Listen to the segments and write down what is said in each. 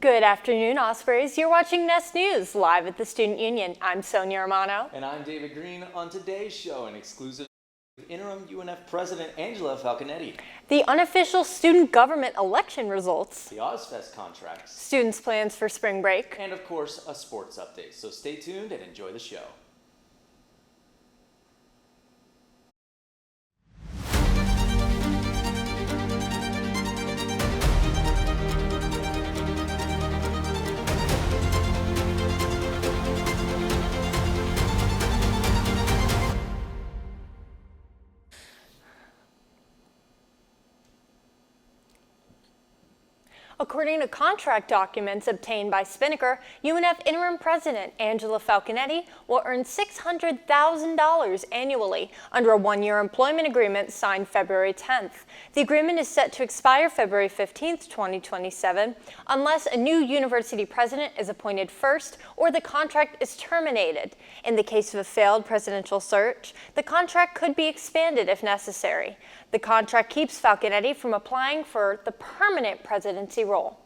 Good afternoon, Ospreys. You're watching Nest News live at the Student Union. I'm Sonia Romano. And I'm David Green. On today's show, an exclusive Interim UNF President Angela Falconetti. The unofficial student government election results. The OzFest Contracts. Students' plans for spring break. And of course, a sports update. So stay tuned and enjoy the show. According to contract documents obtained by Spinnaker, UNF Interim President Angela Falconetti will earn $600,000 annually under a one-year employment agreement signed February 10th. The agreement is set to expire February 15th, 2027, unless a new university president is appointed first or the contract is terminated. In the case of a failed presidential search, the contract could be expanded if necessary. The contract keeps Falconetti from applying for the permanent presidency role.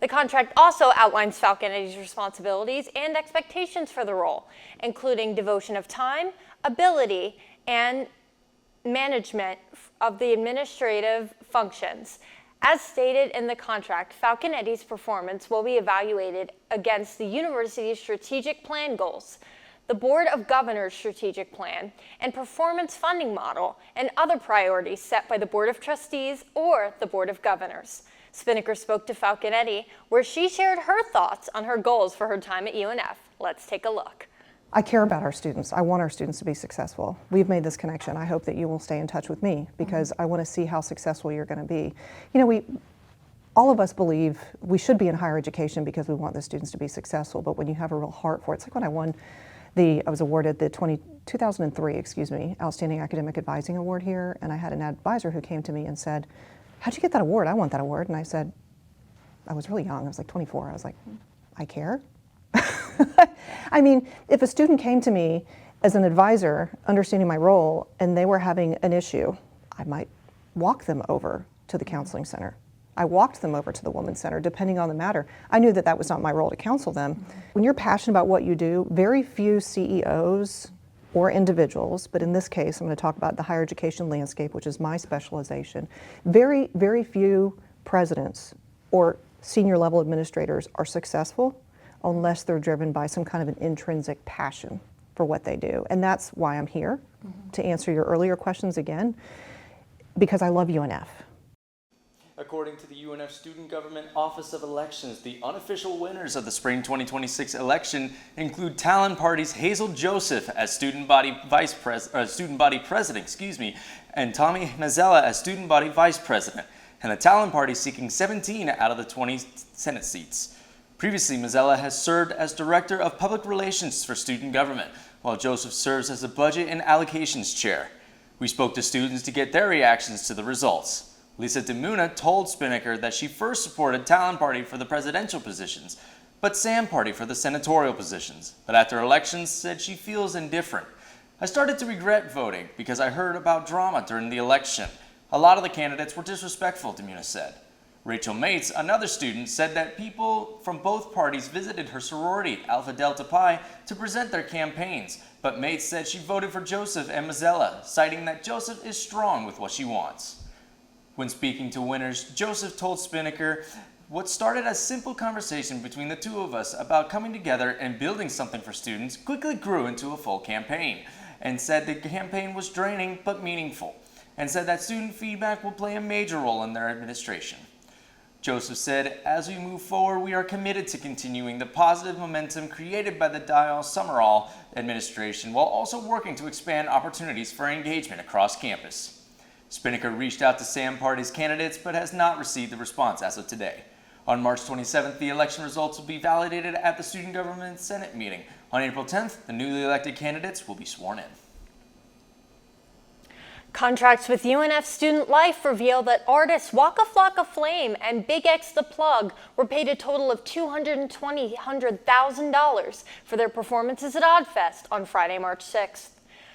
The contract also outlines Falconetti's responsibilities and expectations for the role, including devotion of time, ability, and management of the administrative functions. As stated in the contract, Falconetti's performance will be evaluated against the university's strategic plan goals, the Board of Governors' strategic plan, and performance funding model, and other priorities set by the Board of Trustees or the Board of Governors. Spinnaker spoke to Falconetti, where she shared her thoughts on her goals for her time at UNF. Let's take a look. I care about our students. I want our students to be successful. We've made this connection. I hope that you will stay in touch with me because I want to see how successful you're going to be. You know, all of us believe we should be in higher education because we want the students to be successful, but when you have a real heart for it, it's like when I was awarded the 2003 Outstanding Academic Advising Award here, and I had an advisor who came to me and said, "How'd you get that award? I want that award." And I said, I was really young, I was like 24, I was like, I care? I mean, if a student came to me as an advisor, understanding my role, and they were having an issue, I might walk them over to the counseling center. I walked them over to the Women's Center, depending on the matter. I knew that that was not my role to counsel them. When you're passionate about what you do, very few CEOs or individuals, but in this case, I'm going to talk about the higher education landscape, which is my specialization. Very, very few presidents or senior level administrators are successful unless they're driven by some kind of an intrinsic passion for what they do. And that's why I'm here, to answer your earlier questions again, because I love UNF. According to the UNF Student Government Office of Elections, the unofficial winners of the Spring 2026 election include Talon Party's Hazel Joseph as Student Body President, and Tommy Mazzella as Student Body Vice President, and the Talon Party seeking 17 out of the 20 Senate seats. Previously, Mazzella has served as Director of Public Relations for Student Government, while Joseph serves as the Budget and Allocations Chair. We spoke to students to get their reactions to the results. Lisa DeMuna told Spinnaker that she first supported Talon Party for the presidential positions, but Sam Party for the senatorial positions, but after elections said she feels indifferent. I started to regret voting because I heard about drama during the election. A lot of the candidates were disrespectful, DeMuna said. Rachel Mates, another student, said that people from both parties visited her sorority, Alpha Delta Pi, to present their campaigns, but Mates said she voted for Joseph and Mazzella, citing that Joseph is strong with what she wants. When speaking to winners, Joseph told Spinnaker, "What started as simple conversation between the two of us about coming together and building something for students quickly grew into a full campaign," and said the campaign was draining but meaningful, and said that student feedback will play a major role in their administration. Joseph said, "As we move forward, we are committed to continuing the positive momentum created by the Dial Summerall administration while also working to expand opportunities for engagement across campus." Spinnaker reached out to Sam Party's candidates but has not received a response as of today. On March 27th, the election results will be validated at the Student Government Senate meeting. On April 10th, the newly elected candidates will be sworn in. Contracts with UNF Student Life reveal that artists Waka Flocka Flame and Big X The Plug were paid a total of $220,000 for their performances at OzFest on Friday, March 6th.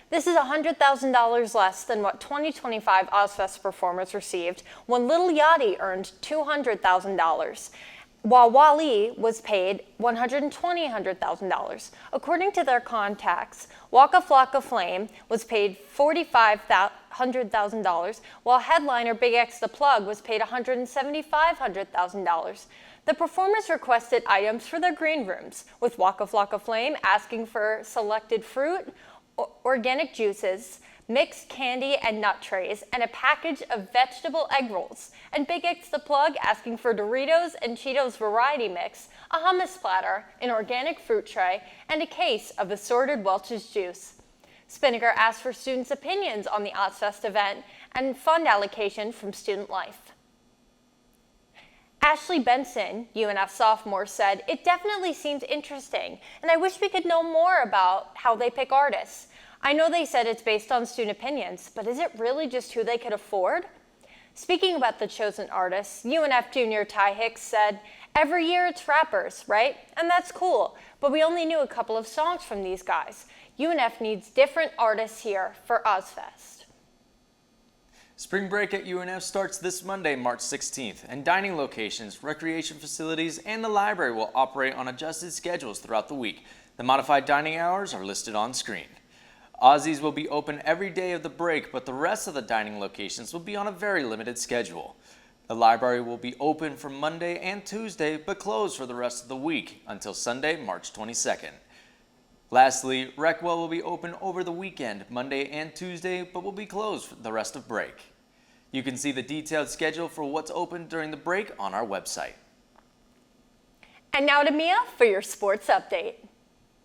This is $100,000 less than what 2025 OzFest performers received when Lil Yachty earned $200,000. while Wally was paid $120,000. According to their contacts, Waka Flocka Flame was paid $45,000, while headliner Big X The Plug was paid $175,000. The performers requested items for their green rooms, with Waka Flocka Flame asking for selected fruit, organic juices, mixed candy and nut trays, and a package of vegetable egg rolls. And Big X The Plug asking for Doritos and Cheetos variety mix, a hummus platter, an organic fruit tray, and a case of assorted Welch's juice. Spinnaker asked for students' opinions on the OzFest event and fund allocation from Student Life. Ashley Benson, UNF sophomore, said, "It definitely seems interesting, and I wish we could know more about how they pick artists. I know they said it's based on student opinions, but is it really just who they could afford?" Speaking about the chosen artists, UNF junior Ty Hicks said, "Every year it's rappers, right? And that's cool, but we only knew a couple of songs from these guys. UNF needs different artists here for OzFest." Spring break at UNF starts this Monday, March 16th, and dining locations, recreation facilities, and the library will operate on adjusted schedules throughout the week. The modified dining hours are listed on screen. Aussies will be open every day of the break, but the rest of the dining locations will be on a very limited schedule. The library will be open for Monday and Tuesday, but closed for the rest of the week until Sunday, March 22nd. Lastly, Recwell will be open over the weekend, Monday and Tuesday, but will be closed for the rest of break. You can see the detailed schedule for what's open during the break on our website. And now to Mia for your sports update.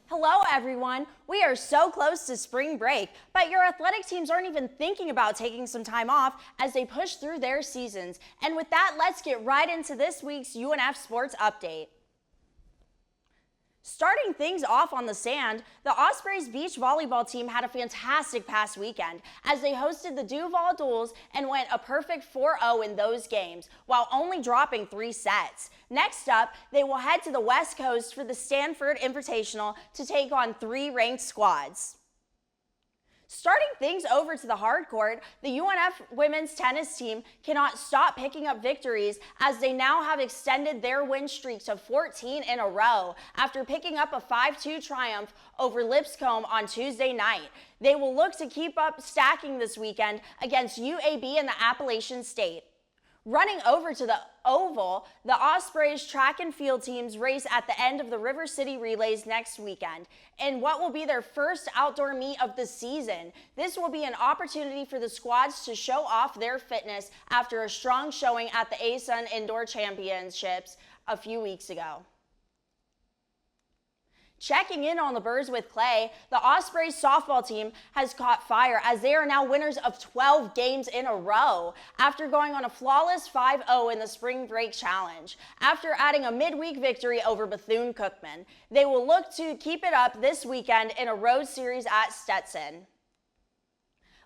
Hello everyone! We are so close to spring break, but your athletic teams aren't even thinking about taking some time off as they push through their seasons. And with that, let's get right into this week's UNF Sports Update. Starting things off on the sand, the Ospreys beach volleyball team had a fantastic past weekend as they hosted the Duval Duels and went a perfect 4-0 in those games while only dropping 3 sets. Next up, they will head to the West Coast for the Stanford Invitational to take on 3 ranked squads. Starting things over to the hard court, the UNF women's tennis team cannot stop picking up victories as they now have extended their win streak to 14 in a row after picking up a 5-2 triumph over Lipscomb on Tuesday night. They will look to keep up stacking this weekend against UAB in the Appalachian State. Running over to the Oval, the Ospreys track and field teams race at the end of the River City Relays next weekend in what will be their first outdoor meet of the season. This will be an opportunity for the squads to show off their fitness after a strong showing at the ASUN Indoor Championships a few weeks ago. Checking in on the Birds with Clay, the Ospreys softball team has caught fire as they are now winners of 12 games in a row after going on a flawless 5-0 in the Spring Break Challenge. After adding a midweek victory over Bethune-Cookman, they will look to keep it up this weekend in a road series at Stetson.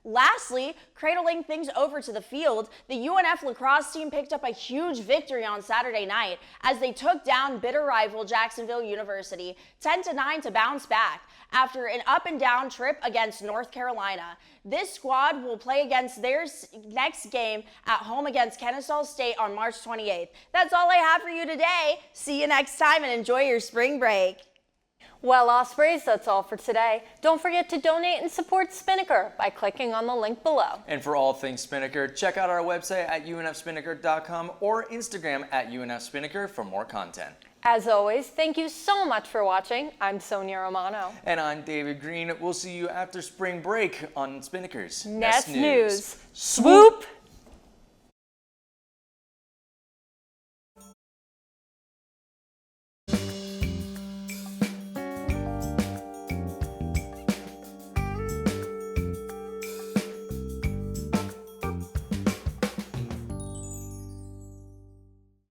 Lastly, cradling things over to the field, the UNF lacrosse team picked up a huge victory on Saturday night as they took down bitter rival Jacksonville University 10-9 to bounce back after an up-and-down trip against North Carolina. This squad will play against their next game at home against Kennesaw State on March 28th. That's all I have for you today. See you next time and enjoy your spring break. Well, Ospreys, that's all for today. Don't forget to donate and support Spinnaker by clicking on the link below. And for all things Spinnaker, check out our website at unfspinnaker.com or Instagram at unfspinnaker for more content. As always, thank you so much for watching. I'm Sonia Romano. And I'm David Green. We'll see you after spring break on Spinnaker's Nest News. Swoop!